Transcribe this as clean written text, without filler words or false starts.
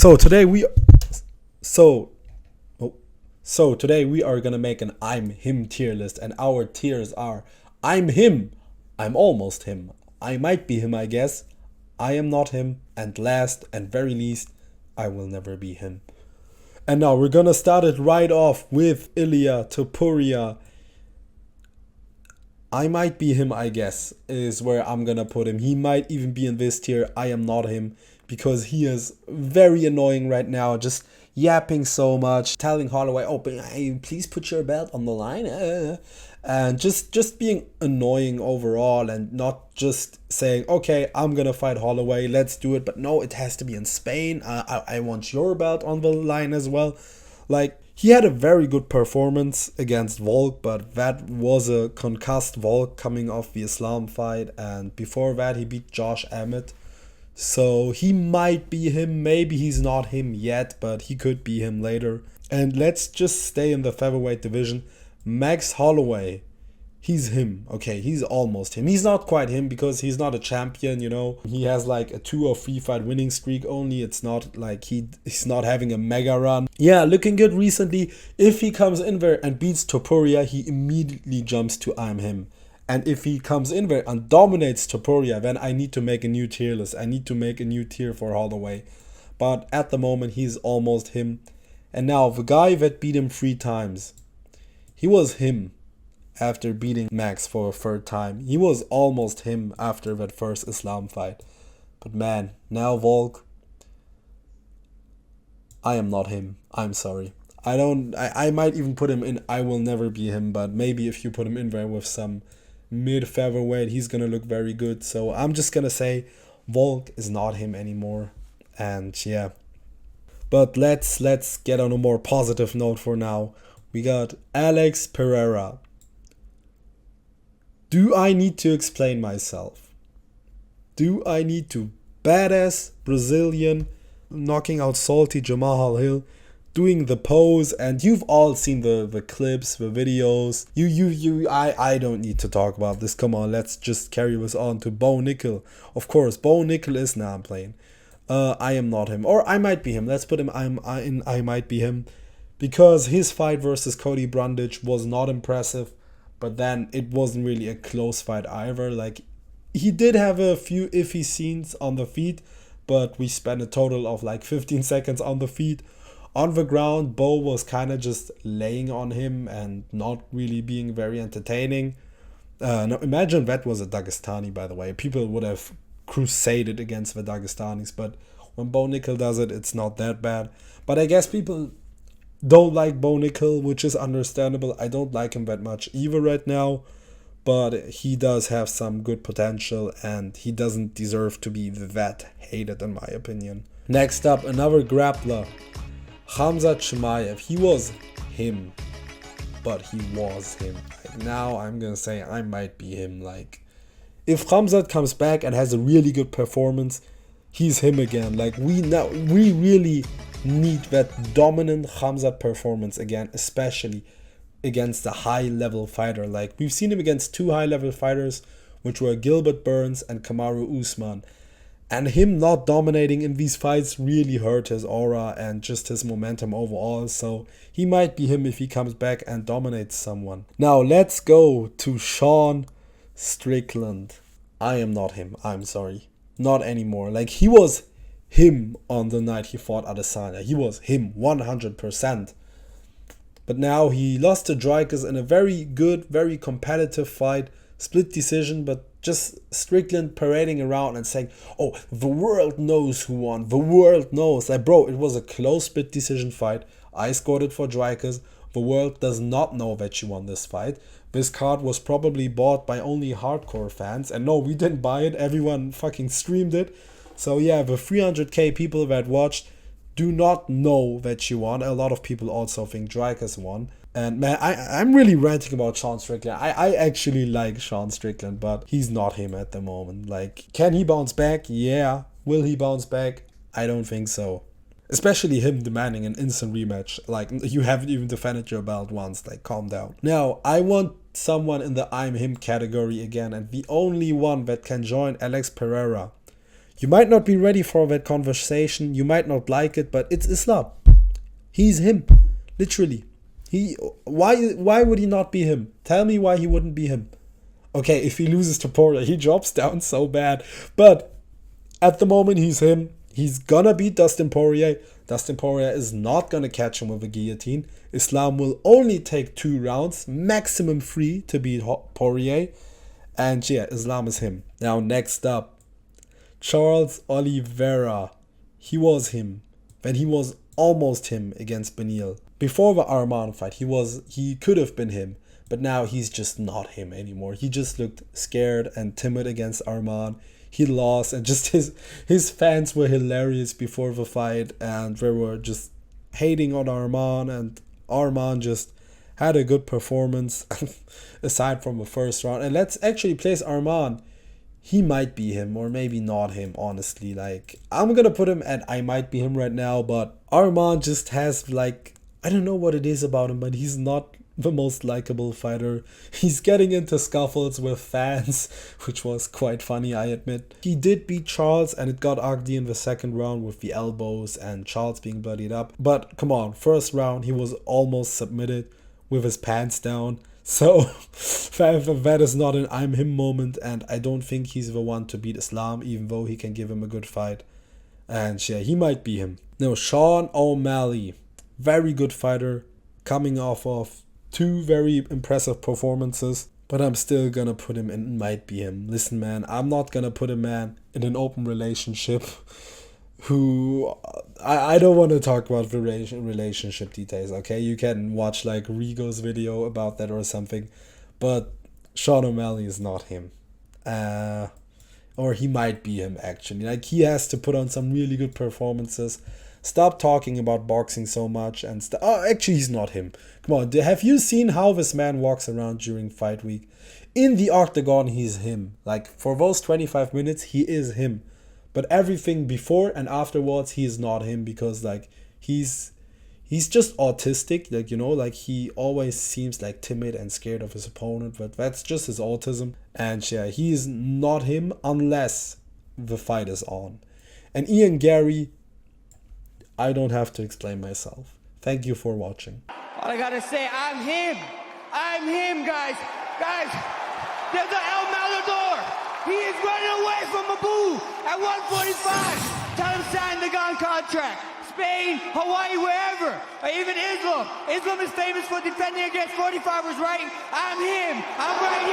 So today we so oh, so today we are gonna make an I'm him tier list, and our tiers are: I'm him, I'm almost him, I might be him, I guess, I am not him, and last and very least, I will never be him. And now we're gonna start it right off with Ilia Topuria. I might be him, I guess, is where I'm gonna put him. He might even be in this tier. I am not him, because he is very annoying right now, just yapping so much, telling Holloway, "Oh, but please put your belt on the line," and just being annoying overall, and not just saying, "Okay, I'm gonna fight Holloway, let's do it," but no, it has to be in Spain. I want your belt on the line as well. Like, he had a very good performance against Volk, but that was a concussed Volk coming off the Islam fight, and before that he beat Josh Emmett. So he might be him, maybe he's not him yet, but he could be him later. And let's just stay in the featherweight division. Max Holloway, he's him. Okay, he's almost him. He's not quite him because he's not a champion, you know. He has like a 2 or 3 fight winning streak only. It's not like he's not having a mega run. Yeah, looking good recently. If he comes in there and beats Topuria, he immediately jumps to I'm him. And if he comes in there and dominates Topuria, then I need to make a new tier list. I need to make a new tier for Holloway. But at the moment, he's almost him. And now, the guy that beat him 3 times, he was him after beating Max for a 3rd time. He was almost him after that first Islam fight. But man, now Volk, I am not him. I'm sorry. I might even put him in I will never be him, but maybe if you put him in there with some mid featherweight, he's gonna look very good. So I'm just gonna say Volk is not him anymore. And yeah. But let's get on a more positive note for now. We got Alex Pereira. Do I need to explain myself? Do I need to badass Brazilian knocking out salty Jamal Hill, doing the pose, and you've all seen the clips, the videos. I don't need to talk about this. Come on, let's just carry this on to Bo Nickal. Of course, Bo Nickal is now playing. I am not him, or I might be him. Let's put him. I might be him, because his fight versus Cody Brundage was not impressive, but then it wasn't really a close fight either. Like, he did have a few iffy scenes on the feet, but we spent a total of like 15 seconds on the feet. On the ground, Bo was kind of just laying on him and not really being very entertaining. Now imagine that was a Dagestani, by the way. People would have crusaded against the Dagestanis, but when Bo Nickal does it, it's not that bad. But I guess people don't like Bo Nickal, which is understandable. I don't like him that much either right now, but he does have some good potential, and he doesn't deserve to be that hated, in my opinion. Next up, another grappler, Khamzat Chimaev. He was him, but he was him. Like, now I'm gonna say I might be him. Like, if Khamzat comes back and has a really good performance, he's him again. Like, we really need that dominant Khamzat performance again, especially against a high-level fighter. Like, we've seen him against 2 high-level fighters, which were Gilbert Burns and Kamaru Usman. And him not dominating in these fights really hurt his aura and just his momentum overall. So he might be him if he comes back and dominates someone. Now let's go to Sean Strickland. I am not him. I'm sorry. Not anymore. Like, he was him on the night he fought Adesanya. He was him 100%. But now he lost to Dricus in a very good, very competitive fight. Split decision, but just Strickland parading around and saying, "Oh, the world knows who won. The world knows." Like, bro, it was a close split decision fight. I scored it for Dricus. The world does not know that you won this fight. This card was probably bought by only hardcore fans. And no, we didn't buy it. Everyone fucking streamed it. So yeah, the 300k people that watched do not know that you won. A lot of people also think Dricus won. And man, I'm really ranting about Sean Strickland. I actually like Sean Strickland, but he's not him at the moment. Like, can he bounce back? Yeah. Will he bounce back? I don't think so. Especially him demanding an instant rematch. Like, you haven't even defended your belt once. Like, calm down. Now, I want someone in the I'm him category again, and the only one that can join Alex Pereira. You might not be ready for that conversation. You might not like it, but it's Islam. He's him. Literally. Why would he not be him? Tell me why he wouldn't be him. Okay, if he loses to Poirier, he drops down so bad. But at the moment, he's him. He's gonna beat Dustin Poirier. Dustin Poirier is not gonna catch him with a guillotine. Islam will only take 2 rounds, maximum 3 to beat Poirier. And yeah, Islam is him. Now, next up, Charles Oliveira. He was him. When he was almost him against Beneil. Before the Arman fight, he could have been him. But now he's just not him anymore. He just looked scared and timid against Arman. He lost, and just his fans were hilarious before the fight, and they were just hating on Arman, and Arman just had a good performance aside from the first round. And let's actually place Arman. He might be him, or maybe not him, honestly. Like, I'm gonna put him at I might be him right now, but Arman just has, like, I don't know what it is about him, but he's not the most likable fighter. He's getting into scuffles with fans, which was quite funny, I admit. He did beat Charles, and it got ugly in the second round with the elbows and Charles being bloodied up. But come on, first round he was almost submitted with his pants down. So that is not an I'm him moment, and I don't think he's the one to beat Islam, even though he can give him a good fight. And yeah, he might be him. Now, Sean O'Malley, very good fighter, coming off of 2 very impressive performances, but I'm still gonna put him in might be him. Listen, man, I'm not gonna put a man in an open relationship who I don't want to talk about the relationship details, okay? You can watch like Rigo's video about that or something, but Sean O'Malley is not him. Or he might be him, actually. Like, he has to put on some really good performances. Stop talking about boxing so much and actually, he's not him. Come on, have you seen how this man walks around during fight week? In the octagon, he's him. Like, for those 25 minutes, he is him. But everything before and afterwards, he is not him, because like he's just autistic. Like, you know, like he always seems like timid and scared of his opponent, but that's just his autism. And yeah, he is not him unless the fight is on. And Ian Gary, I don't have to explain myself. Thank you for watching. All I gotta say, I'm him. I'm him, guys. Guys, there's the El Matador. He is running away from Abu at 145. Tell him sign the gun contract. Spain, Hawaii, wherever. Or even Islam. Islam is famous for defending against 45ers, right? I'm him. I'm right here.